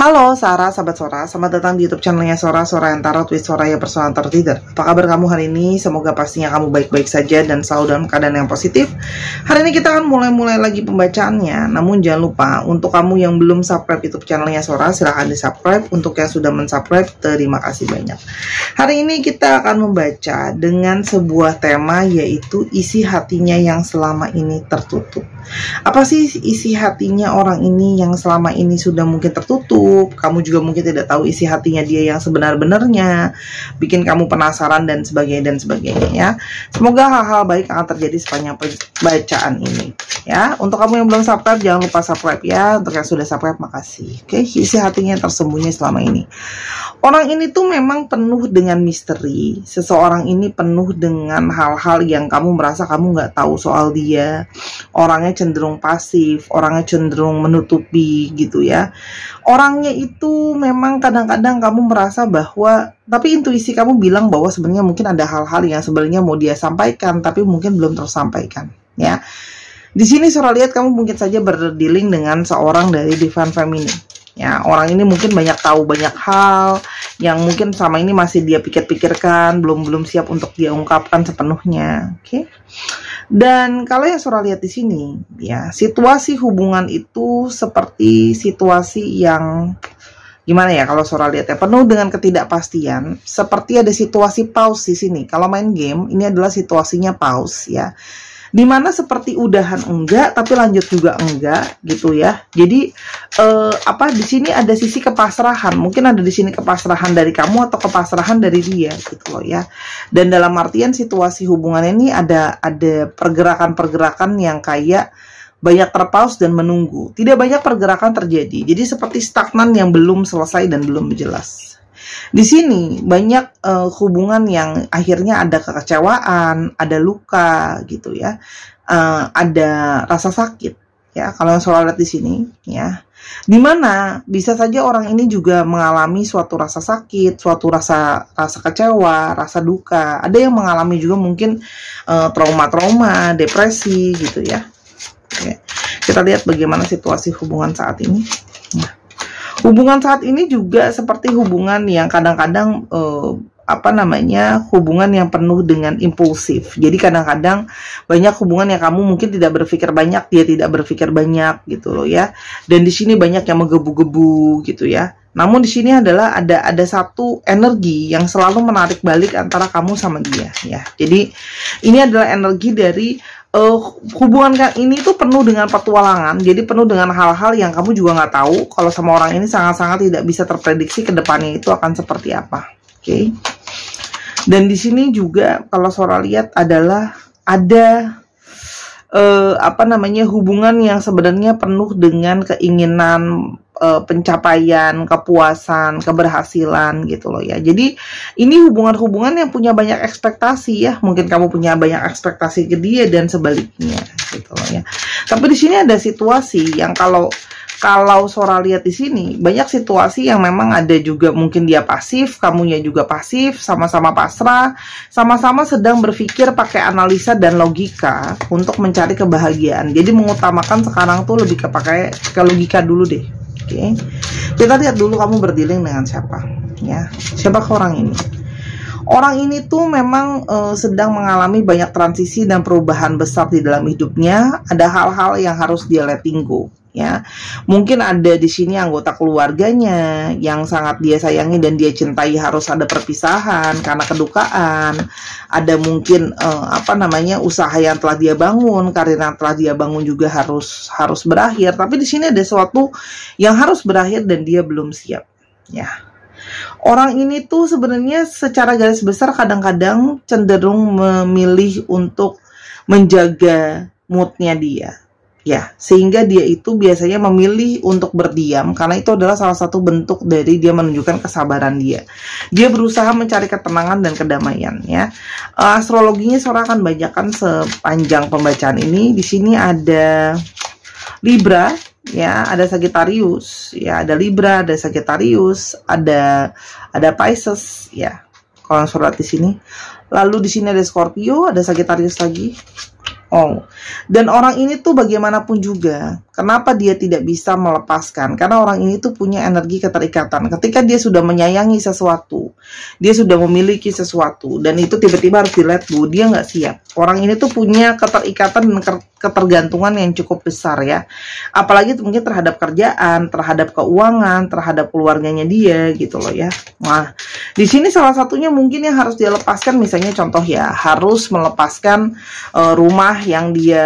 Halo Sarah, sahabat Sora, selamat datang di YouTube channelnya Sora, Sora yang Tarot with Soraya Personal Tarot Reader. Apa kabar kamu hari ini? Semoga pastinya kamu baik-baik saja dan selalu dalam keadaan yang positif. Hari ini kita akan mulai lagi pembacaannya. Namun jangan lupa, untuk kamu yang belum subscribe YouTube channelnya Sora, silahkan di subscribe. Untuk yang sudah mensubscribe, terima kasih banyak. Hari ini kita akan membaca dengan sebuah tema, yaitu isi hatinya yang selama ini tertutup. Apa sih isi hatinya orang ini yang selama ini sudah mungkin tertutup? Kamu juga mungkin tidak tahu isi hatinya dia yang sebenar-benarnya, bikin kamu penasaran dan sebagainya ya. Semoga hal-hal baik akan terjadi sepanjang bacaan ini ya. Untuk kamu yang belum subscribe, jangan lupa subscribe ya. Untuk yang sudah subscribe, makasih. Oke, isi hatinya yang tersembunyi selama ini. Orang ini tuh memang penuh dengan misteri. Seseorang ini penuh dengan hal-hal yang kamu merasa kamu nggak tahu soal dia. Orangnya cenderung pasif, orangnya cenderung menutupi gitu ya. Orangnya itu memang kadang-kadang kamu merasa bahwa, tapi intuisi kamu bilang bahwa sebenarnya mungkin ada hal-hal yang sebenarnya mau dia sampaikan, tapi mungkin belum tersampaikan ya. Di sini Sora lihat kamu mungkin saja berdealing dengan seorang dari Divine Feminine. Ya, orang ini mungkin banyak tahu banyak hal yang mungkin sama ini masih dia pikir-pikirkan, belum siap untuk dia ungkapkan sepenuhnya. Oke. Dan kalau yang Sora lihat di sini, ya, situasi hubungan itu seperti situasi yang gimana ya kalau Sora lihat ya, penuh dengan ketidakpastian, seperti ada situasi pause di sini. Kalau main game, ini adalah situasinya pause ya. Dimana seperti udahan enggak, tapi lanjut juga enggak gitu ya. Jadi di sini ada sisi kepasrahan. Mungkin ada di sini kepasrahan dari kamu atau kepasrahan dari dia gitu loh ya. Dan dalam artian situasi hubungan ini ada pergerakan-pergerakan yang kayak banyak terpaus dan menunggu. Tidak banyak pergerakan terjadi. Jadi seperti stagnan yang belum selesai dan belum jelas. Di sini banyak hubungan yang akhirnya ada kekecewaan, ada luka gitu ya, ada rasa sakit ya. Kalau yang Sora lihat di sini ya, dimana bisa saja orang ini juga mengalami suatu rasa sakit, suatu rasa kecewa, rasa duka. Ada yang mengalami juga mungkin trauma-trauma, depresi gitu ya. Oke. Kita lihat bagaimana situasi hubungan saat ini. Nah. Hubungan saat ini juga seperti hubungan yang kadang-kadang hubungan yang penuh dengan impulsif. Jadi kadang-kadang banyak hubungan yang kamu mungkin tidak berpikir banyak, dia tidak berpikir banyak gitu loh ya. Dan di sini banyak yang menggebu-gebu gitu ya. Namun di sini adalah ada satu energi yang selalu menarik balik antara kamu sama dia ya. Jadi ini adalah energi dari hubungan ini tuh penuh dengan petualangan, jadi penuh dengan hal-hal yang kamu juga nggak tahu. Kalau sama orang ini sangat-sangat tidak bisa terprediksi ke depannya itu akan seperti apa. Oke. Dan di sini juga kalau Sora lihat adalah ada hubungan yang sebenarnya penuh dengan keinginan pencapaian, kepuasan, keberhasilan gitu loh ya. Jadi ini hubungan-hubungan yang punya banyak ekspektasi ya. Mungkin kamu punya banyak ekspektasi ke dia dan sebaliknya gitu loh ya. Tapi di sini ada situasi yang kalau Sora lihat di sini banyak situasi yang memang ada juga mungkin dia pasif, kamunya juga pasif, sama-sama pasrah, sama-sama sedang berpikir pakai analisa dan logika untuk mencari kebahagiaan. Jadi mengutamakan sekarang tuh lebih ke logika dulu deh. Oke. Kita lihat dulu kamu berdealing dengan siapa ya. Siapa orang ini? Orang ini tuh memang sedang mengalami banyak transisi dan perubahan besar di dalam hidupnya. Ada hal-hal yang harus dia letting go ya. Mungkin ada di sini anggota keluarganya yang sangat dia sayangi dan dia cintai harus ada perpisahan karena kedukaan. Ada mungkin usaha yang telah dia bangun, karir yang telah dia bangun juga harus berakhir. Tapi di sini ada sesuatu yang harus berakhir dan dia belum siap ya. Orang ini tuh sebenarnya secara garis besar kadang-kadang cenderung memilih untuk menjaga moodnya dia ya, sehingga dia itu biasanya memilih untuk berdiam karena itu adalah salah satu bentuk dari dia menunjukkan kesabaran dia. Dia berusaha mencari ketenangan dan kedamaian ya. Astrologinya Sora akan bacakan sepanjang pembacaan ini. Di sini ada Libra ya, ada Sagittarius ya, ada Libra, ada Sagittarius, ada Pisces ya. Kalau Sora di sini. Lalu di sini ada Scorpio, ada Sagittarius lagi. Dan orang ini tuh bagaimanapun juga Kenapa dia tidak bisa melepaskan? Karena orang ini tuh punya energi keterikatan. Ketika dia sudah menyayangi sesuatu, dia sudah memiliki sesuatu, dan itu tiba-tiba harus di-let go, dia nggak siap. Orang ini tuh punya keterikatan dan ketergantungan yang cukup besar ya. Apalagi mungkin terhadap kerjaan, terhadap keuangan, terhadap keluarganya dia gitu loh ya. Nah, di sini salah satunya mungkin yang harus dia lepaskan, misalnya contoh ya, harus melepaskan rumah yang dia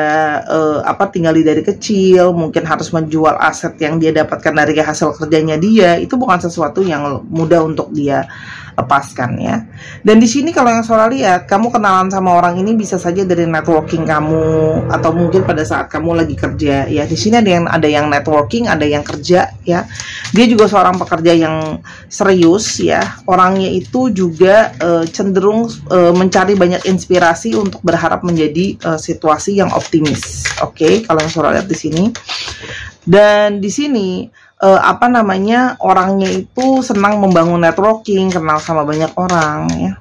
tinggali dari kecil, mungkin harus menjual aset yang dia dapatkan dari hasil kerjanya dia. Itu bukan sesuatu yang mudah untuk dia lepaskan ya. Dan di sini kalau yang Sora lihat, kamu kenalan sama orang ini bisa saja dari networking kamu, atau mungkin pada saat kamu lagi kerja ya. Di sini ada yang networking, ada yang kerja ya. Dia juga seorang pekerja yang serius ya. Orangnya itu juga cenderung mencari banyak inspirasi untuk berharap menjadi situasi yang optimis. Oke, kalau yang Sora lihat di sini. Dan di sini orangnya itu senang membangun networking, kenal sama banyak orang ya.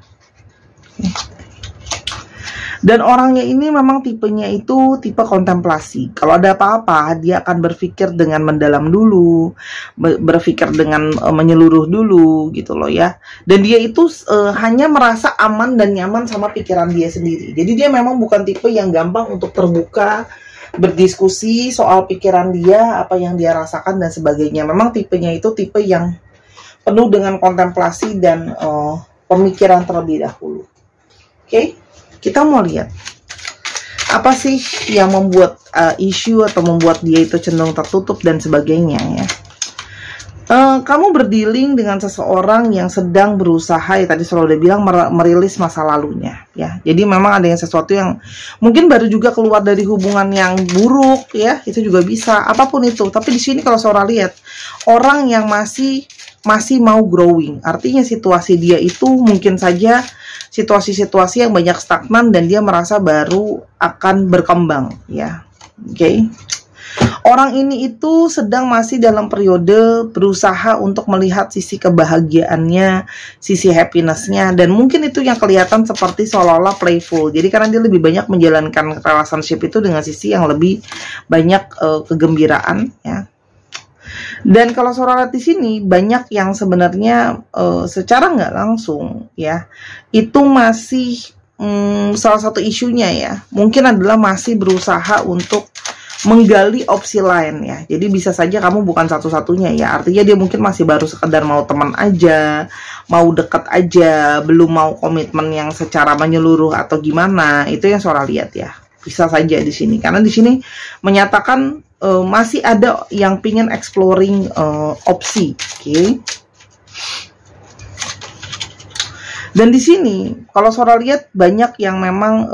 Dan orangnya ini memang tipenya itu tipe kontemplasi. Kalau ada apa-apa, dia akan berpikir dengan mendalam dulu, berpikir dengan menyeluruh dulu gitu loh ya. Dan dia itu hanya merasa aman dan nyaman sama pikiran dia sendiri. Jadi dia memang bukan tipe yang gampang untuk terbuka, berdiskusi soal pikiran dia, apa yang dia rasakan dan sebagainya. Memang tipenya itu tipe yang penuh dengan kontemplasi dan pemikiran terlebih dahulu. Oke, kita mau lihat apa sih yang membuat isu atau membuat dia itu cenderung tertutup dan sebagainya ya. Kamu berdealing dengan seseorang yang sedang berusaha ya, tadi selalu udah bilang merilis masa lalunya ya. Jadi memang ada yang sesuatu yang mungkin baru juga keluar dari hubungan yang buruk ya, itu juga bisa, apapun itu. Tapi di sini kalau Sora lihat orang yang masih mau growing, artinya situasi dia itu mungkin saja situasi-situasi yang banyak stagnan dan dia merasa baru akan berkembang ya. Oke. Orang ini itu sedang masih dalam periode berusaha untuk melihat sisi kebahagiaannya, sisi happiness-nya, dan mungkin itu yang kelihatan seperti seolah-olah playful. Jadi karena dia lebih banyak menjalankan relationship itu dengan sisi yang lebih banyak kegembiraan ya. Dan kalau Sora lihat di sini banyak yang sebenarnya secara nggak langsung ya, itu masih salah satu isunya ya, mungkin adalah masih berusaha untuk menggali opsi lain ya. Jadi bisa saja kamu bukan satu-satunya ya. Artinya dia mungkin masih baru sekedar mau teman aja, mau dekat aja, belum mau komitmen yang secara menyeluruh atau gimana. Itu yang Sora lihat ya. Bisa saja di sini. Karena di sini menyatakan masih ada yang pingin exploring opsi. Oke. Dan di sini kalau Sora lihat banyak yang memang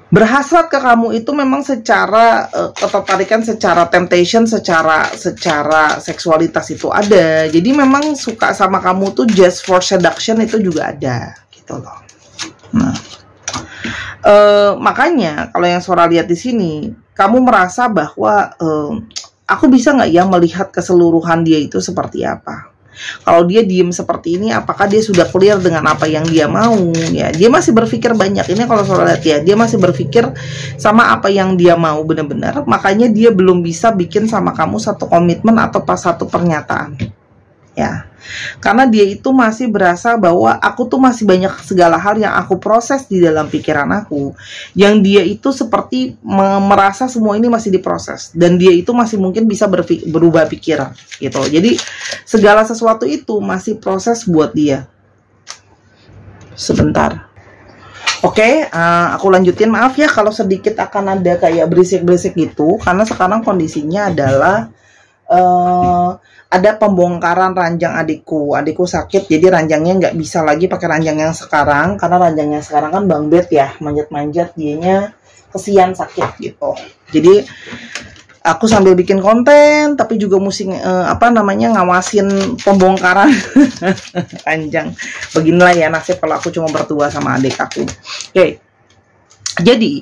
berhasrat ke kamu itu memang secara ketertarikan, secara temptation, secara seksualitas itu ada. Jadi memang suka sama kamu tuh just for seduction itu juga ada gitu loh. Nah, makanya kalau yang Sora lihat di sini, kamu merasa bahwa aku bisa nggak ya melihat keseluruhan dia itu seperti apa. Kalau dia diem seperti ini, apakah dia sudah clear dengan apa yang dia mau ya? Dia masih berpikir banyak. Ini kalau Sora lihat ya, dia masih berpikir sama apa yang dia mau benar-benar. Makanya dia belum bisa bikin sama kamu satu komitmen atau pas satu pernyataan ya. Karena dia itu masih berasa bahwa aku tuh masih banyak segala hal yang aku proses di dalam pikiran aku, yang dia itu seperti merasa semua ini masih diproses, dan dia itu masih mungkin bisa berubah pikiran gitu. Jadi segala sesuatu itu masih proses buat dia. Sebentar. Oke, aku lanjutin. Maaf ya kalau sedikit akan ada kayak berisik-berisik gitu, karena sekarang kondisinya adalah ada pembongkaran ranjang adikku sakit, jadi ranjangnya nggak bisa lagi pakai ranjang yang sekarang, karena ranjang yang sekarang kan Bang Bet ya, manjat-manjat, dianya kesian sakit gitu. Jadi aku sambil bikin konten tapi juga mesti ngawasin pembongkaran ranjang. Beginilah ya nasib kalau aku cuma berdua sama adik aku. Oke. Jadi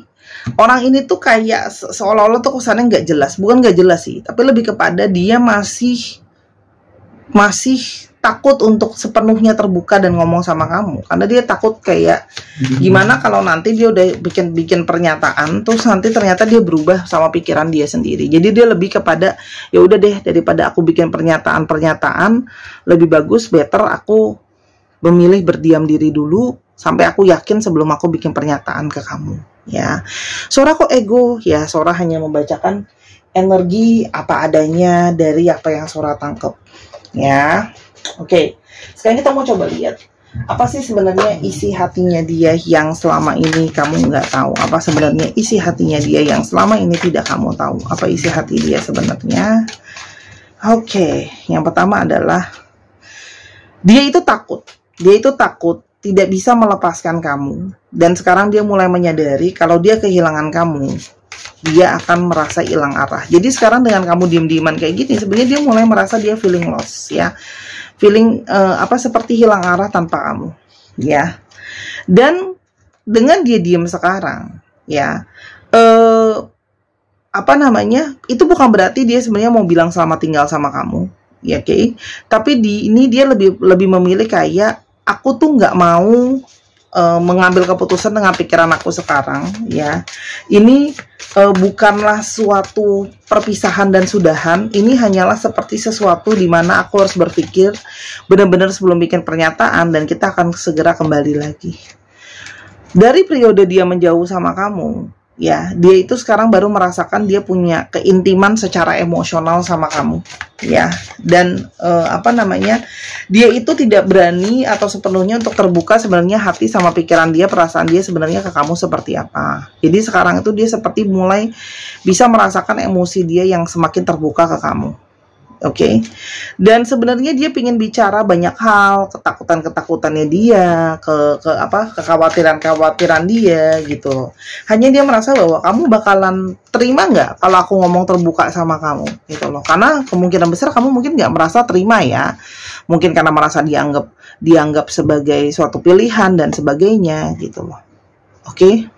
orang ini tuh kayak seolah-olah tuh kesannya nggak jelas. Bukan nggak jelas sih, tapi lebih kepada dia masih takut untuk sepenuhnya terbuka dan ngomong sama kamu, karena dia takut kayak gimana kalau nanti dia udah bikin pernyataan terus nanti ternyata dia berubah sama pikiran dia sendiri. Jadi dia lebih kepada ya udah deh, daripada aku bikin pernyataan lebih bagus better aku memilih berdiam diri dulu sampai aku yakin sebelum aku bikin pernyataan ke kamu. Ya, Sora kok ego ya, Sora hanya membacakan energi apa adanya dari apa yang Sora tangkap. Ya, oke. Sekarang kita mau coba lihat apa sih sebenarnya isi hatinya dia yang selama ini kamu nggak tahu. Apa sebenarnya isi hatinya dia yang selama ini tidak kamu tahu. Apa isi hati dia sebenarnya? Oke, yang pertama adalah dia itu takut. Dia itu takut tidak bisa melepaskan kamu. Dan sekarang dia mulai menyadari kalau dia kehilangan kamu, dia akan merasa hilang arah. Jadi sekarang dengan kamu diem-dieman kayak gini, sebenarnya dia mulai merasa dia feeling lost ya. Feeling seperti hilang arah tanpa kamu ya. Dan dengan dia diem sekarang ya, itu bukan berarti dia sebenarnya mau bilang selamat tinggal sama kamu ya, oke. Tapi ini dia lebih memilih kayak aku tuh nggak mau mengambil keputusan dengan pikiran aku sekarang ya. Ini bukanlah suatu perpisahan dan sudahan. Ini hanyalah seperti sesuatu di mana aku harus berpikir benar-benar sebelum bikin pernyataan, dan kita akan segera kembali lagi. Dari periode dia menjauh sama kamu ya, dia itu sekarang baru merasakan dia punya keintiman secara emosional sama kamu ya. Dan dia itu tidak berani atau sepenuhnya untuk terbuka sebenarnya hati sama pikiran dia, perasaan dia sebenarnya ke kamu seperti apa. Jadi sekarang itu dia seperti mulai bisa merasakan emosi dia yang semakin terbuka ke kamu. Oke. Dan sebenarnya dia ingin bicara banyak hal, ketakutannya dia, kekhawatiran dia gitu. Hanya dia merasa bahwa kamu bakalan terima nggak kalau aku ngomong terbuka sama kamu gitu loh. Karena kemungkinan besar kamu mungkin nggak merasa terima ya. Mungkin karena merasa dianggap sebagai suatu pilihan dan sebagainya gitu loh. Oke.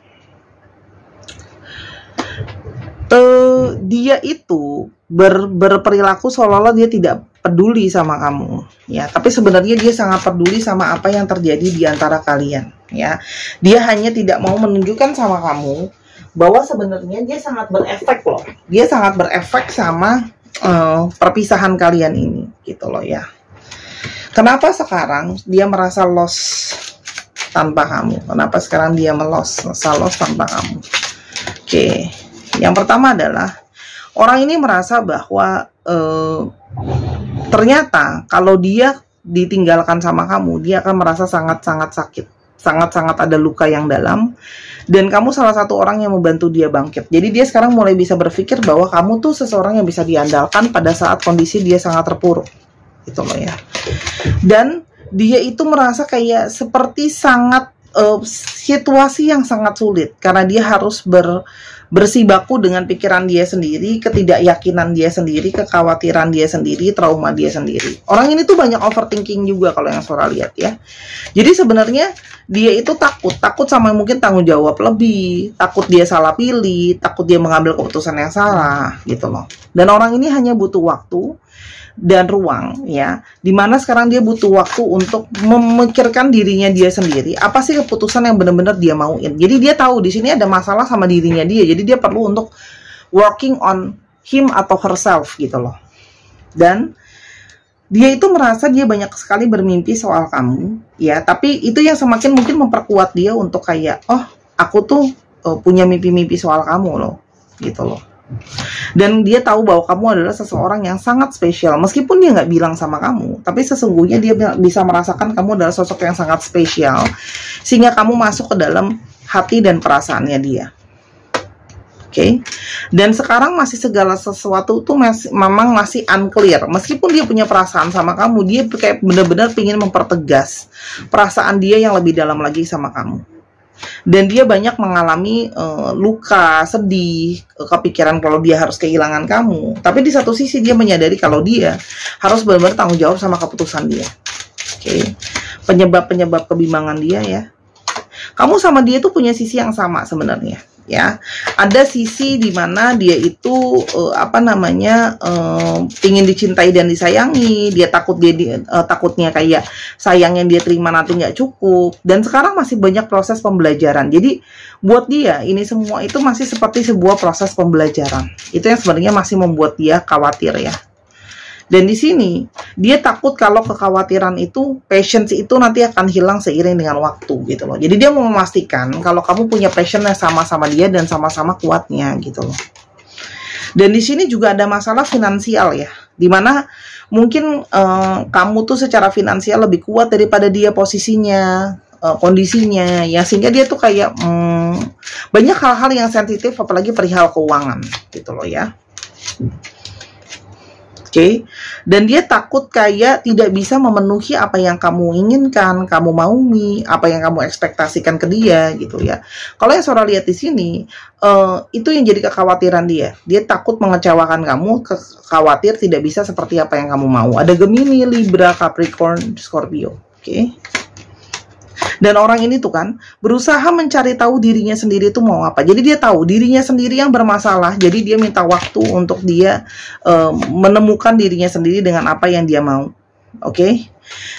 Dia itu berperilaku seolah-olah dia tidak peduli sama kamu ya, tapi sebenarnya dia sangat peduli sama apa yang terjadi di antara kalian ya. Dia hanya tidak mau menunjukkan sama kamu bahwa sebenarnya dia sangat berefek loh. Dia sangat berefek sama perpisahan kalian ini gitu loh ya. Kenapa sekarang dia merasa lost tanpa kamu? Kenapa sekarang dia merasa lost tanpa kamu? Oke. Yang pertama adalah orang ini merasa bahwa ternyata kalau dia ditinggalkan sama kamu, dia akan merasa sangat-sangat sakit, sangat-sangat ada luka yang dalam, dan kamu salah satu orang yang membantu dia bangkit. Jadi dia sekarang mulai bisa berpikir bahwa kamu tuh seseorang yang bisa diandalkan pada saat kondisi dia sangat terpuruk, gitu loh ya. Dan dia itu merasa kayak seperti sangat situasi yang sangat sulit karena dia harus bersibaku dengan pikiran dia sendiri, ketidakyakinan dia sendiri, kekhawatiran dia sendiri, trauma dia sendiri. Orang ini tuh banyak overthinking juga kalau yang Sora lihat ya. Jadi sebenarnya dia itu takut sama mungkin tanggung jawab lebih, takut dia salah pilih, takut dia mengambil keputusan yang salah gitu loh. Dan orang ini hanya butuh waktu dan ruang ya, dimana sekarang dia butuh waktu untuk memikirkan dirinya dia sendiri, apa sih keputusan yang benar-benar dia mauin. Jadi dia tahu di sini ada masalah sama dirinya dia, jadi dia perlu untuk working on him atau herself gitu loh. Dan dia itu merasa dia banyak sekali bermimpi soal kamu ya, tapi itu yang semakin mungkin memperkuat dia untuk kayak, oh aku tuh punya mimpi-mimpi soal kamu loh gitu loh. Dan dia tahu bahwa kamu adalah seseorang yang sangat spesial. Meskipun dia nggak bilang sama kamu, tapi sesungguhnya dia bisa merasakan kamu adalah sosok yang sangat spesial, sehingga kamu masuk ke dalam hati dan perasaannya dia. Oke. Dan sekarang masih segala sesuatu tuh memang masih unclear. Meskipun dia punya perasaan sama kamu, dia kayak benar-benar ingin mempertegas perasaan dia yang lebih dalam lagi sama kamu. Dan dia banyak mengalami luka, sedih, kepikiran kalau dia harus kehilangan kamu. Tapi di satu sisi dia menyadari kalau dia harus benar-benar tanggung jawab sama keputusan dia. Oke. Penyebab-penyebab kebimbangan dia ya. Kamu sama dia tuh punya sisi yang sama sebenarnya. ya. Ada sisi di mana dia itu ingin dicintai dan disayangi, dia takutnya kayak sayang yang dia terima nanti nggak cukup, dan sekarang masih banyak proses pembelajaran. Jadi buat dia ini semua itu masih seperti sebuah proses pembelajaran. Itu yang sebenarnya masih membuat dia khawatir ya. Dan di sini dia takut kalau kekhawatiran itu, passion itu nanti akan hilang seiring dengan waktu gitu loh. Jadi dia mau memastikan kalau kamu punya passion yang sama-sama dia dan sama-sama kuatnya gitu loh. Dan di sini juga ada masalah finansial ya, dimana mungkin kamu tuh secara finansial lebih kuat daripada dia posisinya, kondisinya ya, sehingga dia tuh kayak banyak hal-hal yang sensitif, apalagi perihal keuangan gitu loh ya. Oke, dan dia takut kayak tidak bisa memenuhi apa yang kamu inginkan, kamu maui, apa yang kamu ekspektasikan ke dia gitu ya. Kalau yang Sora lihat di sini, itu yang jadi kekhawatiran dia. Dia takut mengecewakan kamu, khawatir tidak bisa seperti apa yang kamu mau. Ada Gemini, Libra, Capricorn, Scorpio. Oke. Dan orang ini tuh kan berusaha mencari tahu dirinya sendiri tuh mau apa. Jadi dia tahu dirinya sendiri yang bermasalah. Jadi dia minta waktu untuk dia menemukan dirinya sendiri dengan apa yang dia mau. Oke.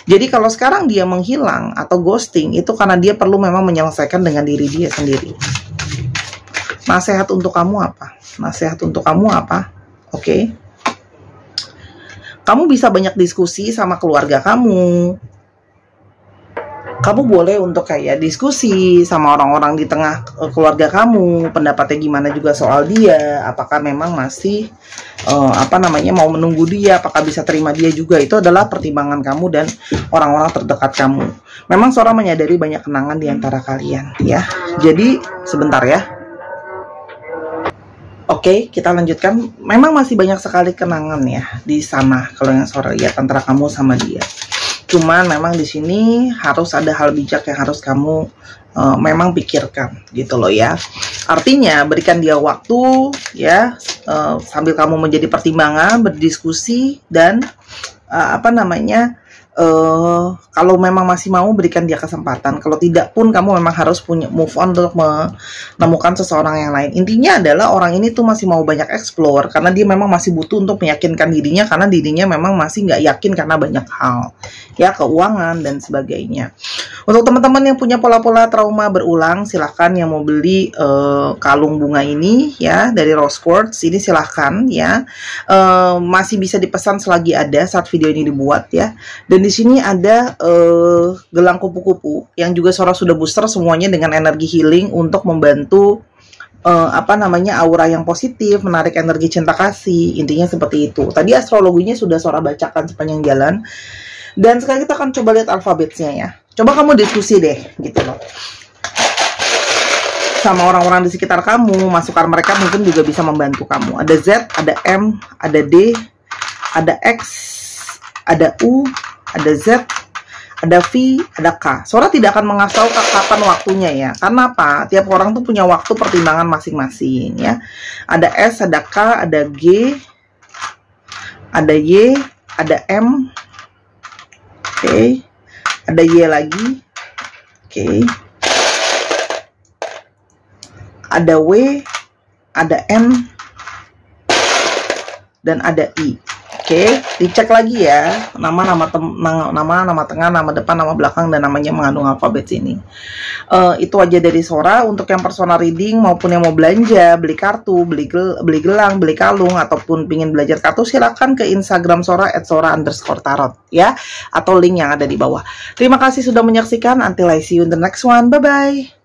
Jadi kalau sekarang dia menghilang atau ghosting, itu karena dia perlu memang menyelesaikan dengan diri dia sendiri. Nasihat untuk kamu apa? Nasihat untuk kamu apa? Oke. Kamu bisa banyak diskusi sama keluarga kamu. Kamu boleh untuk kayak diskusi sama orang-orang di tengah keluarga kamu, pendapatnya gimana juga soal dia, apakah memang masih mau menunggu dia, apakah bisa terima dia juga. Itu adalah pertimbangan kamu dan orang-orang terdekat kamu. Memang Sora menyadari banyak kenangan di antara kalian ya. Jadi sebentar ya. Oke, kita lanjutkan. Memang masih banyak sekali kenangan ya di sana kalau yang Sora lihat antara kamu sama dia. Cuman memang di sini harus ada hal bijak yang harus kamu memang pikirkan gitu loh ya. Artinya berikan dia waktu ya, sambil kamu menjadi pertimbangan, berdiskusi, dan kalau memang masih mau, berikan dia kesempatan. Kalau tidak pun kamu memang harus punya move on untuk menemukan seseorang yang lain. Intinya adalah orang ini tuh masih mau banyak explore, karena dia memang masih butuh untuk meyakinkan dirinya, karena dirinya memang masih nggak yakin karena banyak hal ya, keuangan dan sebagainya. Untuk teman-teman yang punya pola-pola trauma berulang, silahkan yang mau beli kalung bunga ini ya dari Rose Quartz ini, silahkan ya, masih bisa dipesan selagi ada saat video ini dibuat ya. Dan di sini ada gelang kupu-kupu yang juga Sora sudah booster semuanya dengan energi healing untuk membantu aura yang positif, menarik energi cinta kasih. Intinya seperti itu. Tadi astrologinya sudah Sora bacakan sepanjang jalan. Dan sekarang kita akan coba lihat alfabetnya ya. Coba kamu diskusi deh gitu loh sama orang-orang di sekitar kamu. Masukan mereka mungkin juga bisa membantu kamu. Ada Z, ada M, ada D, ada X, ada U, ada Z, ada V, ada K. Sora tidak akan mengasal kapan waktunya ya. Karena apa? Tiap orang tuh punya waktu pertimbangan masing-masing ya. Ada S, ada K, ada G, ada Y, ada M. Oke. Ada Y lagi. Oke. Ada W, ada N, dan ada I. Oke, dicek lagi ya, nama tengah, nama depan, nama belakang, dan namanya mengandung alfabet ini. Itu aja dari Sora. Untuk yang personal reading maupun yang mau belanja, beli kartu, beli gelang, beli kalung, ataupun pingin belajar kartu, silakan ke Instagram Sora @sora_tarot ya, atau link yang ada di bawah. Terima kasih sudah menyaksikan. Until I see you in the next one. Bye bye.